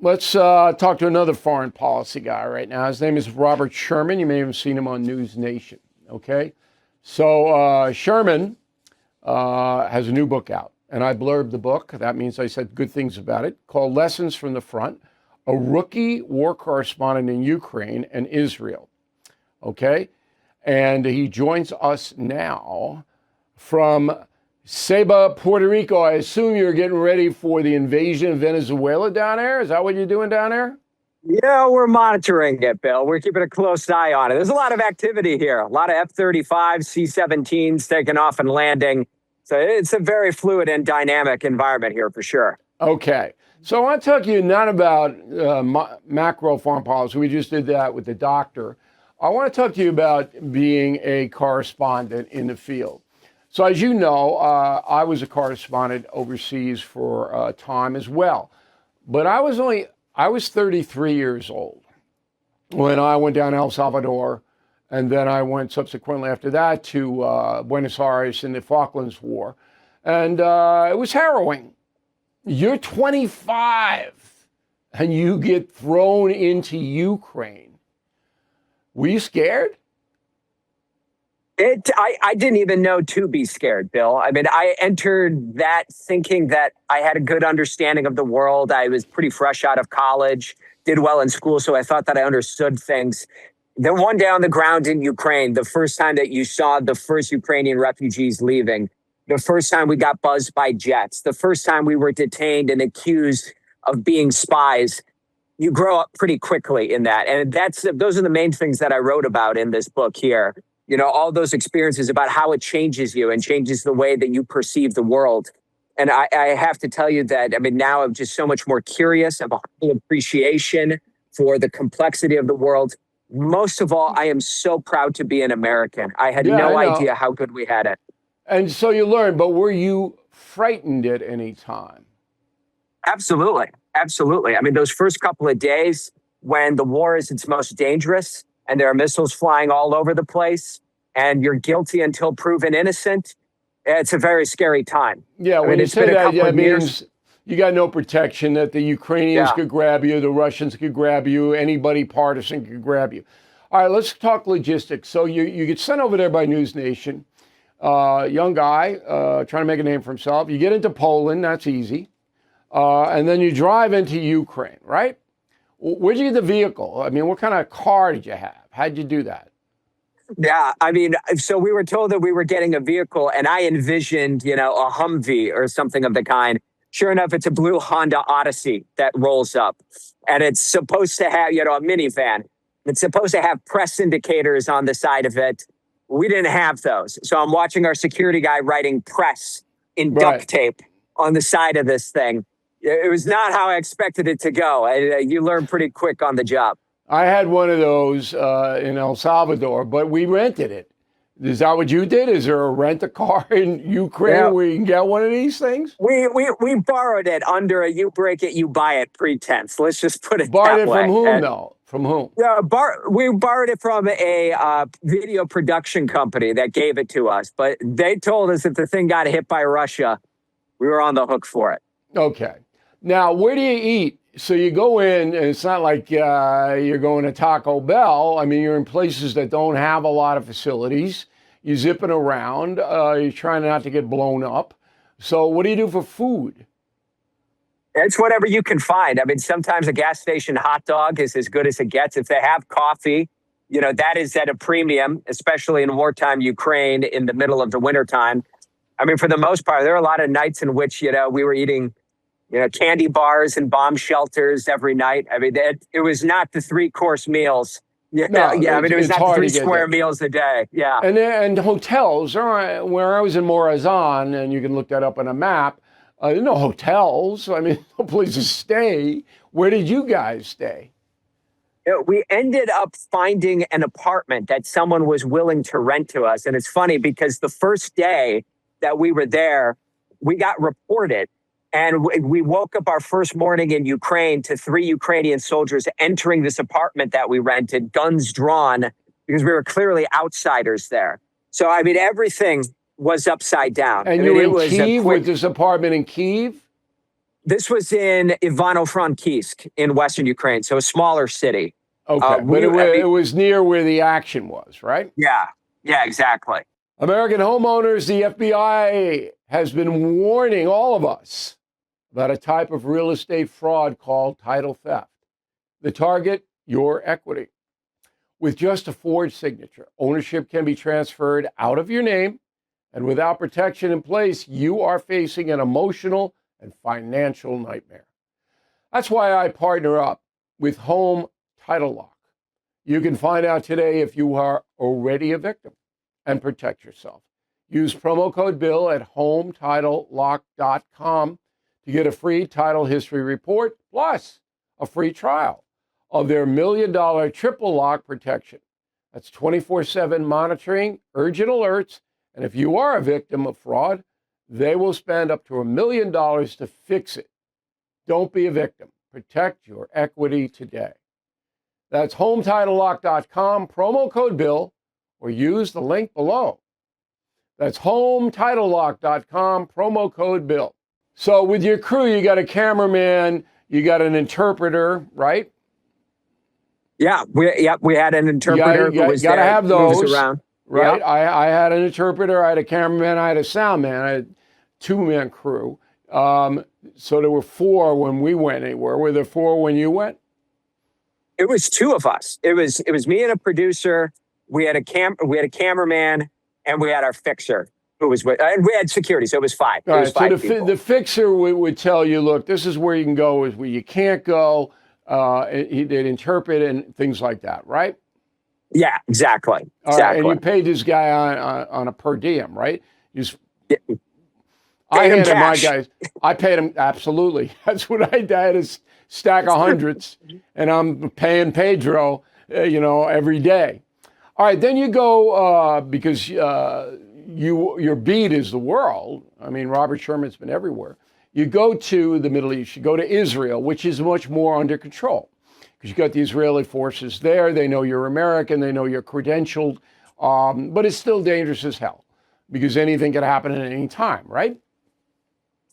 Let's talk to another foreign policy guy right now. His name is Robert Sherman. You may have seen him on NewsNation. Okay. So Sherman has a new book out, and I blurbed the book. That means I said good things about it, called Lessons from the Front, a rookie war correspondent in Ukraine and Israel. Okay. And he joins us now from Ceiba, Puerto Rico. I assume you're getting ready for the invasion of Venezuela down there. Is that what you're doing down there? Yeah, we're monitoring it, Bill. We're keeping a close eye on it. There's a lot of activity here, a lot of F-35, C-17s taking off and landing. So it's a very fluid and dynamic environment here for sure. Okay. So I want to talk to you not about macro foreign policy. We just did that with the doctor. I want to talk to you about being a correspondent in the field. So as you know, I was a correspondent overseas for a time as well. But I was 33 years old when I went down to El Salvador, and then I went subsequently after that to Buenos Aires in the Falklands War. And it was harrowing. You're 25 and you get thrown into Ukraine. Were you scared? I didn't even know to be scared, Bill. I mean, I entered that thinking that I had a good understanding of the world. I was pretty fresh out of college, did well in school, so I thought that I understood things. Then one day on the ground in Ukraine, the first time that you saw the first Ukrainian refugees leaving, the first time we got buzzed by jets, the first time we were detained and accused of being spies, you grow up pretty quickly in that. And those are the main things that I wrote about in this book here. You know, all those experiences about how it changes you and changes the way that you perceive the world. And I have to tell you that, I mean, now I'm just so much more curious. I have a humble appreciation for the complexity of the world. Most of all, I am so proud to be an American. I had no idea how good we had it. And so you learned, but were you frightened at any time? Absolutely. Absolutely. I mean, those first couple of days when the war is its most dangerous and there are missiles flying all over the place and you're guilty until proven innocent, it's a very scary time. Yeah, when you say that, it means you got no protection, that the Ukrainians could grab you, the Russians could grab you, anybody partisan could grab you. All right, let's talk logistics. So you get sent over there by NewsNation, young guy trying to make a name for himself. You get into Poland, that's easy. And then you drive into Ukraine, right? Where'd you get the vehicle? I mean, what kind of car did you have? How'd you do that? Yeah, I mean, so we were told that we were getting a vehicle and I envisioned, a Humvee or something of the kind. Sure enough, it's a blue Honda Odyssey that rolls up and it's supposed to have, a minivan. It's supposed to have press indicators on the side of it. We didn't have those. So I'm watching our security guy writing press in duct tape on the side of this thing. It was not how I expected it to go. You learn pretty quick on the job. I had one of those in El Salvador, but we rented it. Is that what you did? Is there a rent-a-car in Ukraine where you can get one of these things? We borrowed it under a you break it, you buy it pretense. Let's just put it borrowed that way. Borrowed it from whom, though? From whom? We borrowed it from a video production company that gave it to us. But they told us if the thing got hit by Russia, we were on the hook for it. Okay. Now, where do you eat? So you go in, and it's not like you're going to Taco Bell. I mean, you're in places that don't have a lot of facilities. You're zipping around. You're trying not to get blown up. So what do you do for food? It's whatever you can find. I mean, sometimes a gas station hot dog is as good as it gets. If they have coffee, that is at a premium, especially in wartime Ukraine in the middle of the wintertime. I mean, for the most part, there are a lot of nights in which, we were eating candy bars and bomb shelters every night. I mean, it was not the 3-course meals. It was not 3 square meals a day. Yeah. And hotels, where I was in Morazan, and you can look that up on a map, there are no hotels. I mean, no place to stay. Where did you guys stay? We ended up finding an apartment that someone was willing to rent to us. And it's funny because the first day that we were there, we got reported. And we woke up our first morning in Ukraine to 3 Ukrainian soldiers entering this apartment that we rented, guns drawn, because we were clearly outsiders there. So, I mean, everything was upside down. And you were in Kyiv with this apartment in Kyiv? This was in Ivano-Frankivsk in Western Ukraine, so a smaller city. Okay, but it was near where the action was, right? Yeah, yeah, exactly. American homeowners, the FBI has been warning all of us about a type of real estate fraud called title theft. The target, your equity. With just a forged signature, ownership can be transferred out of your name, and without protection in place, you are facing an emotional and financial nightmare. That's why I partner up with Home Title Lock. You can find out today if you are already a victim and protect yourself. Use promo code BILL at HomeTitleLock.com to get a free title history report plus a free trial of their $1 million triple lock protection. That's 24/7 monitoring, urgent alerts, and if you are a victim of fraud, they will spend up to $1 million to fix it. Don't be a victim. Protect your equity today. That's HomeTitleLock.com, promo code BILL, or use the link below. That's HomeTitleLock.com, promo code BILL. So with your crew, you got a cameraman, you got an interpreter, right? Yeah, we had an interpreter who was gotta there, have those, moves around. right? Yep. I had an interpreter, I had a cameraman, I had a sound man, I had two-man crew. So there were four when we went anywhere. Were there four when you went? It was two of us. It was me and a producer. We had a cameraman, and we had our fixer who was with, and we had security, so it was five. All right, five so people. the fixer would tell you, look, this is where you can go, is where you can't go. They'd interpret and things like that, right? Yeah, exactly. All right, and you paid this guy on a per diem, right? I handed my guys. I paid him absolutely. That's what I did. I had a stack of hundreds, and I'm paying Pedro, every day. All right, then you go because your beat is the world. I mean, Robert Sherman's been everywhere. You go to the Middle East. You go to Israel, which is much more under control because you got the Israeli forces there. They know you're American. They know you're credentialed, but it's still dangerous as hell because anything can happen at any time, right?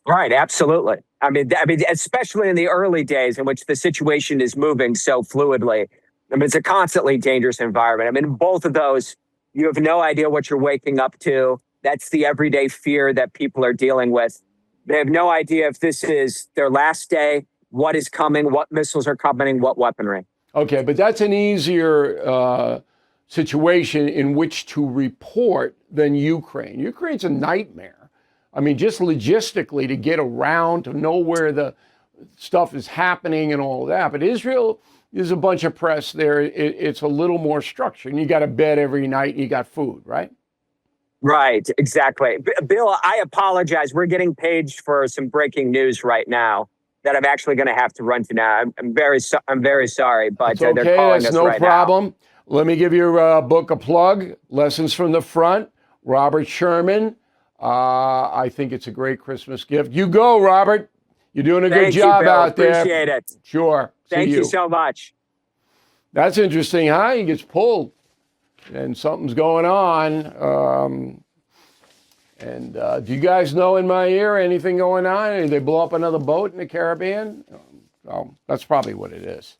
Right, absolutely. I mean, especially in the early days in which the situation is moving so fluidly. I mean, it's a constantly dangerous environment. I mean, both of those, you have no idea what you're waking up to. That's the everyday fear that people are dealing with. They have no idea if this is their last day, what is coming, what missiles are coming, what weaponry. Okay, but that's an easier situation in which to report than Ukraine. Ukraine's a nightmare. I mean, just logistically to get around, to know where the stuff is happening and all of that. But Israel, there's a bunch of press there. It's a little more structured. And you got a bed every night and you got food, right? Right, exactly. Bill, I apologize. We're getting paged for some breaking news right now that I'm actually going to have to run to now. I'm very sorry, but okay, they're calling that's us no right problem. now. Let me give your book a plug. Lessons from the Front, Robert Sherman. I think it's a great Christmas gift. You go, Robert. You're doing a good job out there. Appreciate it. Sure. Thank you so much. That's interesting, huh? He gets pulled and something's going on. Do you guys know in my ear anything going on? Did they blow up another boat in the Caribbean? Well, that's probably what it is.